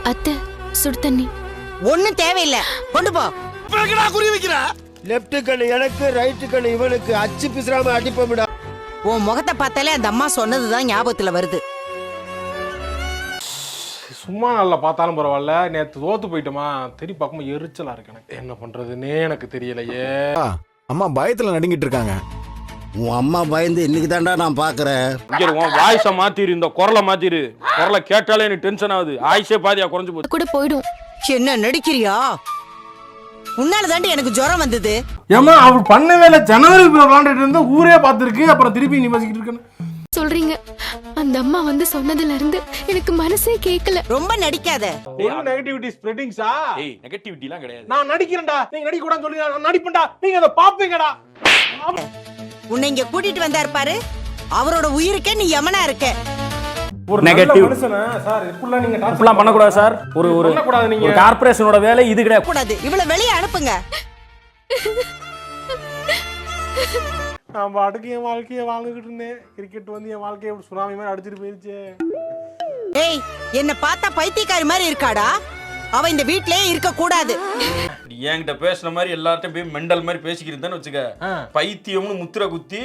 அத்தை சுடு தண்ணி. ஒண்ணும் தேவையில்லை, கொண்டு போ. குறி வைக்கிற லெப்ட் கண்ணு எனக்கு, ரைட் கண்ணு இவனுக்கு. அச்சு பிசுறாம அடிப்போம்டா. உன் முகத்தை பார்த்தாலே அந்த அம்மா சொன்னதுதான் ஞாபகத்துல வருது. சும்மா நல்லா பார்த்தாலும் பரவாயில்ல, நேற்று தோத்து போயிட்டோமா, தெரி பார்க்கும்போது எரிச்சலா இருக்கு எனக்கு. என்ன பண்றதுன்னே எனக்கு தெரியலையே. அம்மா பயத்துல நடுங்கிட்டு இருக்காங்க. உன் அம்மா பயந்து இன்னைக்கு தாண்டா நான் பாக்குறேன். உன் வாய்ஸை மாத்திரு, இந்த குரலை மாத்திரு. குரலை கேட்டாலே எனக்கு டென்ஷன் ஆகுது. ஆயிஷே பாதியா குறைஞ்சு போச்சு. கூட போயிடும். என்ன நடிக்கிறியா? உன்னால தாண்டி எனக்கு ஜுரம் வந்தது. ஏமா அவள் பண்ணவே இல்லை. ஜனவரி விளாண்டுட்டு இருந்தா ஊரே பார்த்துருக்கு, அப்புறம் திருப்பி நீ பசிக்கிட்டு இருக்கேன்னு சொல்றீங்க. அந்த அம்மா வந்து சொன்னதுல இருந்து எனக்கு மனசே கேட்கல. ரொம்ப நடிக்காத. நெகட்டிவிட்டி ஸ்ப்ரெடிங்ஸா? ஏய், நெகட்டிவிட்டிலாம் கிடையாது. நான் நடிக்கிறேன்டா, நீங்க நடிக்க கூடாதுன்னு சொல்லி நான் நடிப்பேன்டா, நீங்க அதை பாப்பீங்கடா. உன்னை இங்க கூட்டிட்டு வந்தாரு பாரு, அவரோட உயிருக்கே நீ யமனா இருக்க. ஒரு நெகட்டிவ் மனுஷனா சார் இப்படிலாம் நீங்க இப்படிலாம் பண்ணக்கூடாது சார். ஒரு ஒரு பண்ணக்கூடாது. நீங்க கார்பரேஷனோட வேலை இது கிடையாது. கூடாது, இவளை வெளியே அனுப்புங்க. நான் பாட்டுக்கு என் வாழ்க்கையை வாழ்ந்துகிட்டு இருந்தேன். கிரிக்கெட் வந்து என் வாழ்க்கையை இப்படி சுனாமி மாதிரி அடிச்சிட்டு போயிருச்சு. ஏய், என்ன பார்த்தா பைத்தியக்காரி மாதிரி இருக்காடா. அவ இந்த வீட்லயே இருக்க கூடாது. என்கிட்ட பேசுன மாதிரி எல்லார்ட்டையும் போய் மெண்டல் மாதிரி பேசிக்கிறதுன்னு வச்சுக்க. பைத்தியம்னு முத்திர குத்தி